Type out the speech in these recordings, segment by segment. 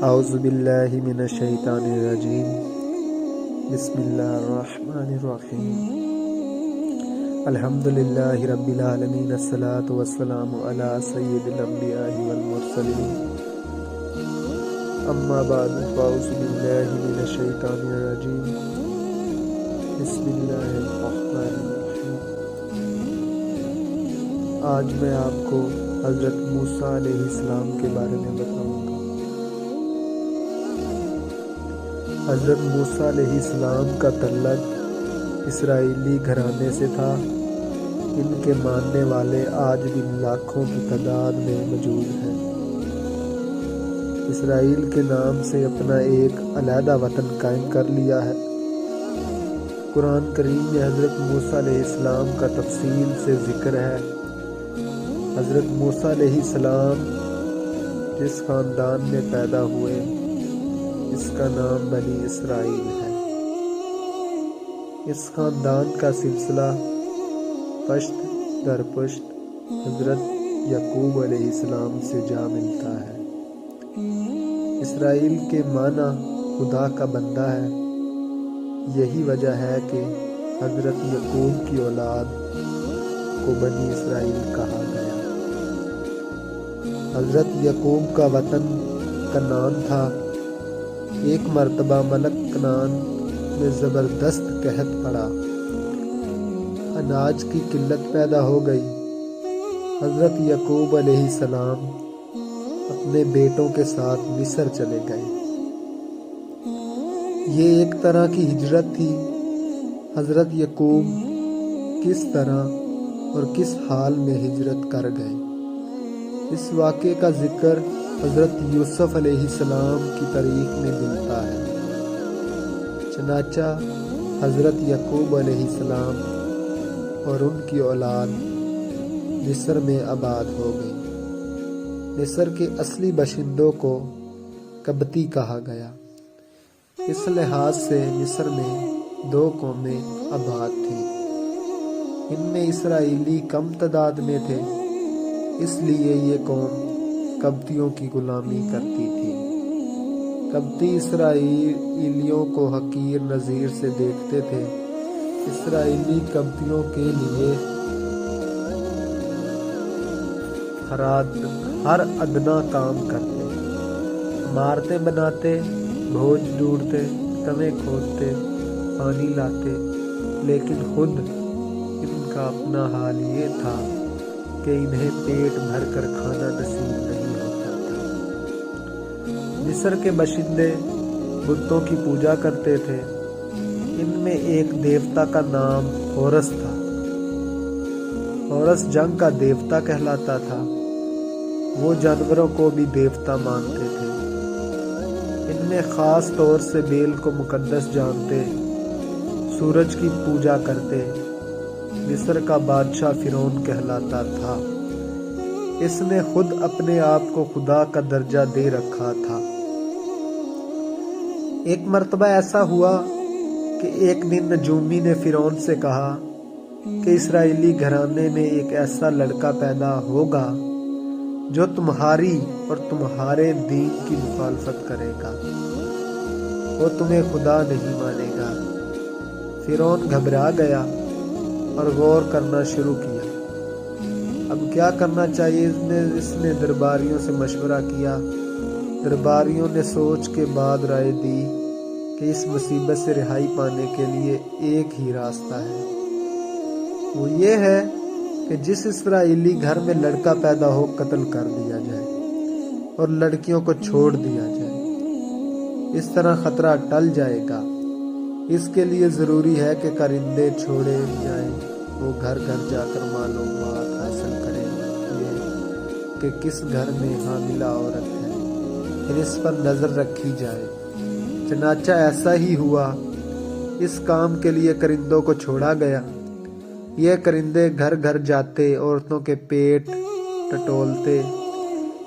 اعوذ باللہ من الشیطان الرجیم بسم اللہ الرحمن الرحیم الحمدللہ رب العالمین الصلاۃ والسلام علی سید الانبیاء والمرسلین اما بعد فاعوذ باللہ من الشیطان الرجیم بسم اللہ الرحمن الرحیم۔ آج میں آپ کو حضرت موسیٰ علیہ السلام کے بارے میں بتاؤں گا۔ حضرت موسیٰ علیہ السلام کا تعلق اسرائیلی گھرانے سے تھا۔ ان کے ماننے والے آج بھی لاکھوں کی تعداد میں موجود ہیں۔ اسرائیل کے نام سے اپنا ایک علیحدہ وطن قائم کر لیا ہے۔ قرآن کریم میں حضرت موسیٰ علیہ السلام کا تفصیل سے ذکر ہے۔ حضرت موسیٰ علیہ السلام جس خاندان میں پیدا ہوئے اس کا نام بنی اسرائیل ہے۔ اس خاندان کا سلسلہ پشت در پشت حضرت یعقوب علیہ السلام سے جا ملتا ہے۔ اسرائیل کے معنی خدا کا بندہ ہے۔ یہی وجہ ہے کہ حضرت یعقوب کی اولاد کو بنی اسرائیل کہا گیا۔ حضرت یعقوب کا وطن کنعان تھا۔ ایک مرتبہ ملک کنعان میں زبردست قحط پڑا۔ اناج کی قلت پیدا ہو گئی۔ حضرت یعقوب علیہ السلام اپنے بیٹوں کے ساتھ مصر چلے گئے۔ یہ ایک طرح کی ہجرت تھی۔ حضرت یعقوب کس طرح اور کس حال میں ہجرت کر گئے، اس واقعے کا ذکر حضرت یوسف علیہ السلام کی تاریخ میں ملتا ہے۔ چنانچہ حضرت یعقوب علیہ السلام اور ان کی اولاد مصر میں آباد ہو گئی۔ مصر کے اصلی باشندوں کو قبطی کہا گیا۔ اس لحاظ سے مصر میں دو قومیں آباد تھیں۔ ان میں اسرائیلی کم تعداد میں تھے، اس لیے یہ قوم قبطیوں کی غلامی کرتی تھی۔ قبطی اسرائیلیوں کو حقیر نظیر سے دیکھتے تھے۔ اسرائیلی قبطیوں کے لیے ہر ادنا کام کرتے، عمارتیں بناتے، بوجھ ڈھونڈتے، کنویں کھودتے، پانی لاتے، لیکن خود ان کا اپنا حال یہ تھا کہ انہیں پیٹ بھر کر کھانا نصیب نہیں ہوتا تھا۔ مصر کے باشندے بتوں کی پوجا کرتے تھے۔ ان میں ایک دیوتا کا نام ہورس تھا۔ ہورس جنگ کا دیوتا کہلاتا تھا۔ وہ جانوروں کو بھی دیوتا مانتے تھے۔ ان میں خاص طور سے بیل کو مقدس جانتے، سورج کی پوجا کرتے۔ مصر کا بادشاہ فرعون کہلاتا تھا۔ اس نے خود اپنے آپ کو خدا کا درجہ دے رکھا تھا۔ ایک مرتبہ ایسا ہوا کہ ایک دن نجومی نے فرعون سے کہا کہ اسرائیلی گھرانے میں ایک ایسا لڑکا پیدا ہوگا جو تمہاری اور تمہارے دین کی مخالفت کرے گا۔ وہ تمہیں خدا نہیں مانے گا۔ فرعون گھبرا گیا اور غور کرنا شروع کیا۔ اب کیا کرنا چاہیے، اس نے درباریوں سے مشورہ کیا۔ درباریوں نے سوچ کے بعد رائے دی کہ اس مصیبت سے رہائی پانے کے لیے ایک ہی راستہ ہے۔ وہ یہ ہے کہ جس اسرائیلی گھر میں لڑکا پیدا ہو قتل کر دیا جائے اور لڑکیوں کو چھوڑ دیا جائے۔ اس طرح خطرہ ٹل جائے گا۔ اس کے لیے ضروری ہے کہ کرندے چھوڑے جائیں، وہ گھر گھر جا کر معلومات حاصل کریں کہ کس گھر میں حاملہ عورت ہے، پھر اس پر نظر رکھی جائے۔ چنانچہ ایسا ہی ہوا۔ اس کام کے لیے کرندوں کو چھوڑا گیا۔ یہ کرندے گھر گھر جاتے، عورتوں کے پیٹ ٹٹولتے۔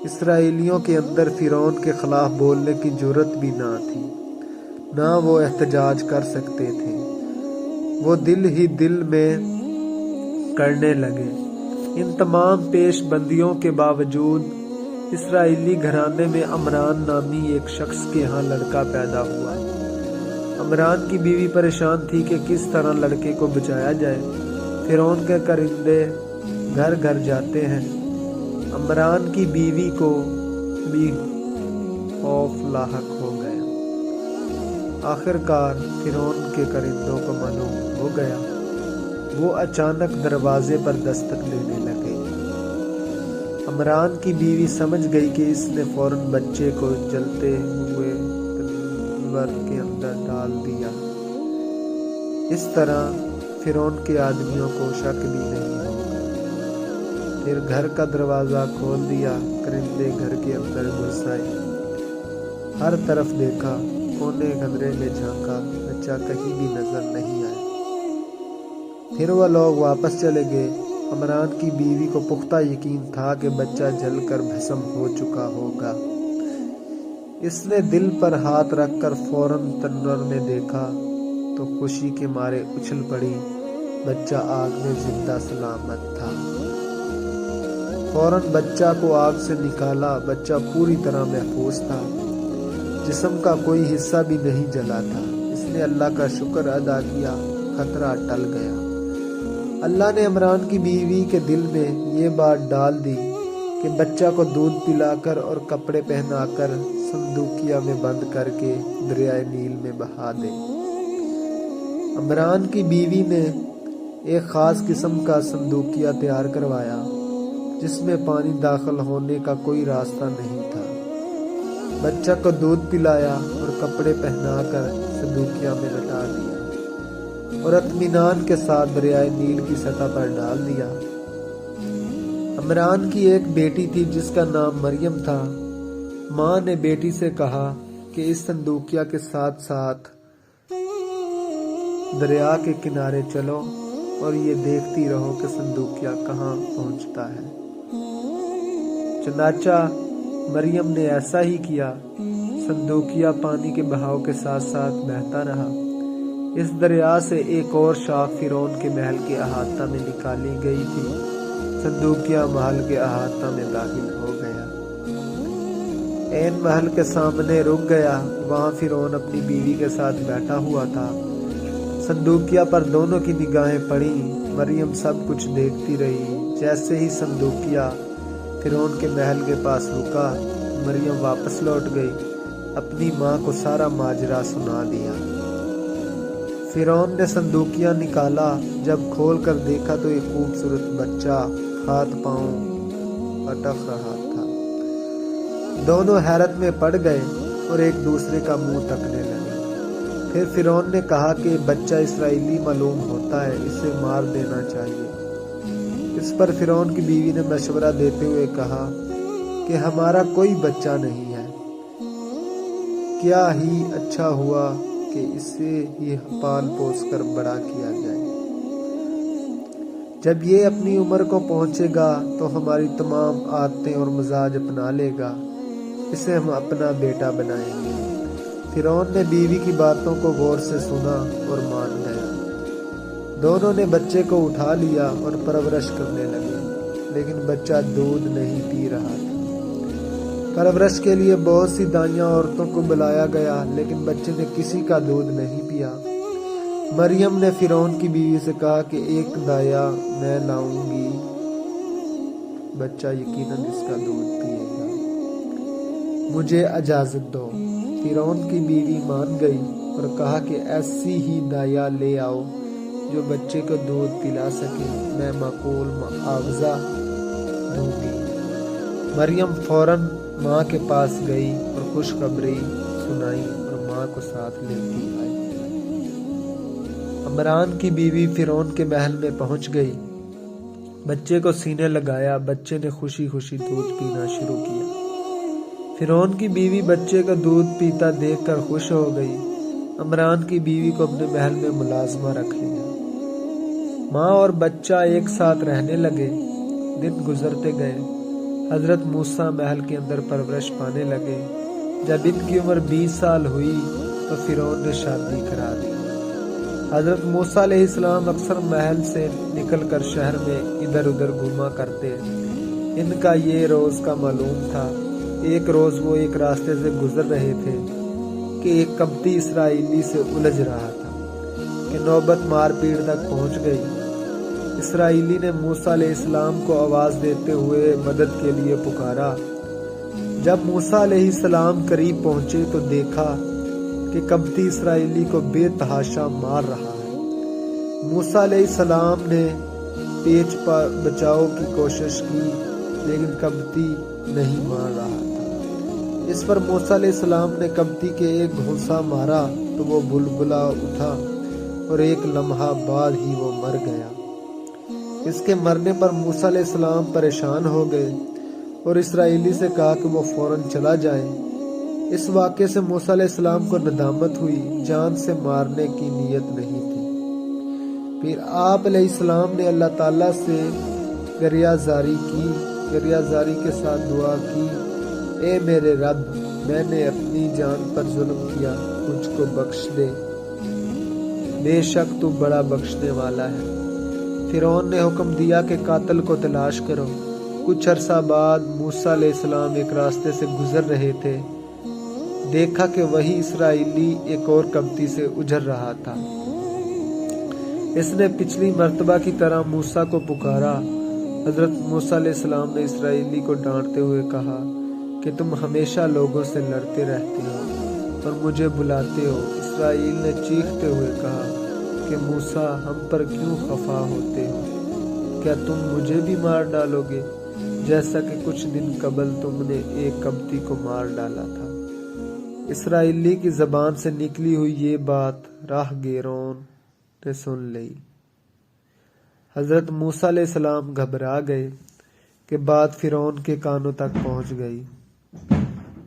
اسرائیلیوں کے اندر فرعون کے خلاف بولنے کی جرأت بھی نہ تھی، نہ وہ احتجاج کر سکتے تھے۔ وہ دل ہی دل میں کرنے لگے۔ ان تمام پیش بندیوں کے باوجود اسرائیلی گھرانے میں عمران نامی ایک شخص کے ہاں لڑکا پیدا ہوا۔ عمران کی بیوی پریشان تھی کہ کس طرح لڑکے کو بچایا جائے۔ فرعون کے کرندے گھر گھر جاتے ہیں۔ عمران کی بیوی کو بھی خوف لاحق ہو گیا۔ آخر کار فرعون کے کرندوں کو معلوم ہو گیا۔ وہ اچانک دروازے پر دستک دینے لگے۔ عمران کی بیوی سمجھ گئی کہ اس نے فوراً بچے کو جلتے ہوئے تنور کے اندر ڈال دیا۔ اس طرح فرعون کے آدمیوں کو شک بھی نہیں ہوگا۔ پھر گھر کا دروازہ کھول دیا، کرندے گھر کے اندر گھس آئے۔ ہر طرف دیکھا، کونے کمرے میں جھانکا، بچہ کہیں بھی نظر نہیں آیا۔ پھر وہ لوگ واپس چلے گئے۔ عمران کی بیوی کو پختہ یقین تھا کہ بچہ جل کر بھسم ہو چکا ہوگا۔ اس نے دل پر ہاتھ رکھ کر فوراً تنور میں دیکھا تو خوشی کے مارے اچھل پڑی۔ بچہ آگ میں زندہ سلامت تھا۔ فوراً بچہ کو آگ سے نکالا۔ بچہ پوری طرح محفوظ تھا، جسم کا کوئی حصہ بھی نہیں جلا تھا۔ اس نے اللہ کا شکر ادا کیا، خطرہ ٹل گیا۔ اللہ نے عمران کی بیوی کے دل میں یہ بات ڈال دی کہ بچہ کو دودھ پلا کر اور کپڑے پہنا کر صندوقیہ میں بند کر کے دریائے نیل میں بہا دے۔ عمران کی بیوی نے ایک خاص قسم کا صندوقیہ تیار کروایا جس میں پانی داخل ہونے کا کوئی راستہ نہیں تھا۔ بچہ کو دودھ پلایا اور کپڑے پہنا کر صندوقیہ میں لٹا دیا اور اطمینان کے ساتھ دریائے نیل کی سطح پر ڈال دیا۔ عمران کی ایک بیٹی تھی جس کا نام مریم تھا۔ ماں نے بیٹی سے کہا کہ اس صندوقیہ کے ساتھ ساتھ دریا کے کنارے چلو اور یہ دیکھتی رہو کہ صندوقیہ کہاں پہنچتا ہے۔ چنانچہ مریم نے ایسا ہی کیا۔ صندوقیہ پانی کے بہاؤ کے ساتھ ساتھ بہتا رہا۔ اس دریا سے ایک اور شاخ فرعون کے محل کے احاطہ میں نکالی گئی تھی۔ صندوقیہ محل کے احاطہ میں داخل ہو گیا۔ عین محل کے سامنے رک گیا۔ وہاں فرعون اپنی بیوی کے ساتھ بیٹھا ہوا تھا۔ صندوقیہ پر دونوں کی نگاہیں پڑیں۔ مریم سب کچھ دیکھتی رہی۔ جیسے ہی صندوقیہ فرعون کے محل کے پاس رکا، مریم واپس لوٹ گئی، اپنی ماں کو سارا ماجرا سنا دیا۔ فرعون نے صندوقیہ نکالا۔ جب کھول کر دیکھا تو ایک خوبصورت بچہ ہاتھ پاؤں اٹک رہا تھا۔ دونوں حیرت میں پڑ گئے اور ایک دوسرے کا منہ تکنے لگے۔ پھر فرعون نے کہا کہ بچہ اسرائیلی معلوم ہوتا ہے، اسے مار دینا چاہیے۔ اس پر فرعون کی بیوی نے مشورہ دیتے ہوئے کہا کہ ہمارا کوئی بچہ نہیں ہے، کیا ہی اچھا ہوا کہ اسے یہ پال پوس کر بڑا کیا جائے۔ جب یہ اپنی عمر کو پہنچے گا تو ہماری تمام عادتیں اور مزاج اپنا لے گا، اسے ہم اپنا بیٹا بنائیں گے۔ فرعون نے بیوی کی باتوں کو غور سے سنا اور مان گیا۔ دونوں نے بچے کو اٹھا لیا اور پرورش کرنے لگے، لیکن بچہ دودھ نہیں پی رہا تھا۔ پرورش کے لیے بہت سی دائیاں عورتوں کو بلایا گیا، لیکن بچے نے کسی کا دودھ نہیں پیا۔ مریم نے فرعون کی بیوی سے کہا کہ ایک دایا میں لاؤں گی، بچہ یقیناً اس کا دودھ پیے گا، مجھے اجازت دو۔ فرعون کی بیوی مان گئی اور کہا کہ ایسی ہی دایا لے آؤ جو بچے کو دودھ پلا سکے، میں معقول معاوضہ دوں گی۔ مریم فوراً ماں کے پاس گئی اور خوشخبری سنائی اور ماں کو ساتھ لیتی آئی۔ عمران کی بیوی فرعون کے محل میں پہنچ گئی، بچے کو سینے لگایا۔ بچے نے خوشی خوشی دودھ پینا شروع کیا۔ فرعون کی بیوی بچے کا دودھ پیتا دیکھ کر خوش ہو گئی۔ عمران کی بیوی کو اپنے محل میں ملازمہ رکھ لیا۔ ماں اور بچہ ایک ساتھ رہنے لگے۔ دن گزرتے گئے۔ حضرت موسیٰ محل کے اندر پرورش پانے لگے۔ جب ان کی عمر 20 سال ہوئی تو فرعون نے شادی کرا دی۔ حضرت موسیٰ علیہ السلام اکثر محل سے نکل کر شہر میں ادھر ادھر گھوما کرتے۔ ان کا یہ روز کا معلوم تھا۔ ایک روز وہ ایک راستے سے گزر رہے تھے کہ ایک قبطی اسرائیلی سے الجھ رہا تھا کہ نوبت مار پیٹ تک پہنچ گئی۔ اسرائیلی نے موسیٰ علیہ السلام کو آواز دیتے ہوئے مدد کے لیے پکارا۔ جب موسیٰ علیہ السلام قریب پہنچے تو دیکھا کہ قبطی اسرائیلی کو بے تحاشا مار رہا ہے۔ موسیٰ علیہ السلام نے پیچ بچاؤ کی کوشش کی لیکن قبطی نہیں مار رہا تھا۔ اس پر موسیٰ علیہ السلام نے قبطی کے ایک گھونسا مارا تو وہ بلبلا اٹھا اور ایک لمحہ بعد ہی وہ مر گیا۔ اس کے مرنے پر موسیٰ علیہ السلام پریشان ہو گئے اور اسرائیلی سے کہا کہ وہ فوراً چلا جائے۔ اس واقعے سے موسیٰ علیہ السلام کو ندامت ہوئی، جان سے مارنے کی نیت نہیں تھی۔ پھر آپ علیہ السلام نے اللہ تعالیٰ سے گریہ زاری کے ساتھ دعا کی، اے میرے رب، میں نے اپنی جان پر ظلم کیا، مجھ کو بخش دے، بے شک تو بڑا بخشنے والا ہے۔ فرعون نے حکم دیا کہ قاتل کو تلاش کرو۔ کچھ عرصہ بعد موسیٰ علیہ السلام ایک راستے سے گزر رہے تھے، دیکھا کہ وہی اسرائیلی ایک اور قبطی سے اجھر رہا تھا۔ اس نے پچھلی مرتبہ کی طرح موسیٰ کو پکارا۔ حضرت موسیٰ علیہ السلام نے اسرائیلی کو ڈانٹتے ہوئے کہا کہ تم ہمیشہ لوگوں سے لڑتے رہتے ہو اور مجھے بلاتے ہو۔ اسرائیل نے چیختے ہوئے کہا کہ موسیٰ، ہم پر کیوں خفا ہوتے ہو؟ کیا تم مجھے بھی مار ڈالو گے جیسا کہ کچھ دن قبل تم نے ایک قبطی کو مار ڈالا تھا؟ اسرائیلی کی زبان سے نکلی ہوئی یہ بات راہ گیروں نے سن لی۔ حضرت موسیٰ علیہ السلام گھبرا گئے کہ بات فرعون کے کانوں تک پہنچ گئی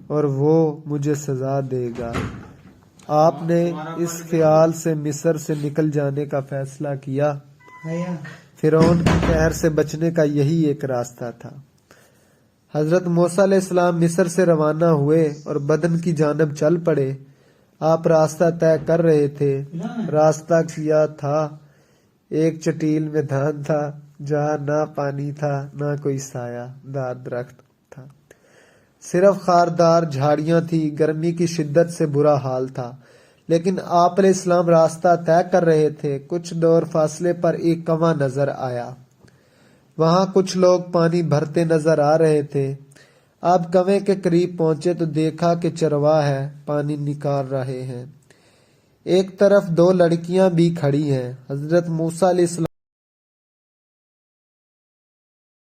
اور وہ مجھے سزا دے گا۔ آپ نے اس خیال سے مصر سے نکل جانے کا فیصلہ کیا۔ فرعون کی قہر سے بچنے کا یہی ایک راستہ تھا۔ حضرت موسیٰ علیہ السلام مصر سے روانہ ہوئے اور بدن کی جانب چل پڑے۔ آپ راستہ طے کر رہے تھے۔ راستہ کیا تھا، ایک چٹیل میدان تھا جہاں نہ پانی تھا نہ کوئی سایہ دار درخت تھا، صرف خاردار جھاڑیاں تھی۔ گرمی کی شدت سے برا حال تھا، لیکن آپ علیہ السلام راستہ طے کر رہے تھے۔ کچھ دور فاصلے پر ایک کنواں نظر آیا، وہاں کچھ لوگ پانی بھرتے نظر آ رہے تھے۔ آپ کنویں کے قریب پہنچے تو دیکھا کہ چرواہ ہے پانی نکال رہے ہیں۔ ایک طرف دو لڑکیاں بھی کھڑی ہیں۔ حضرت موسیٰ علیہ السلام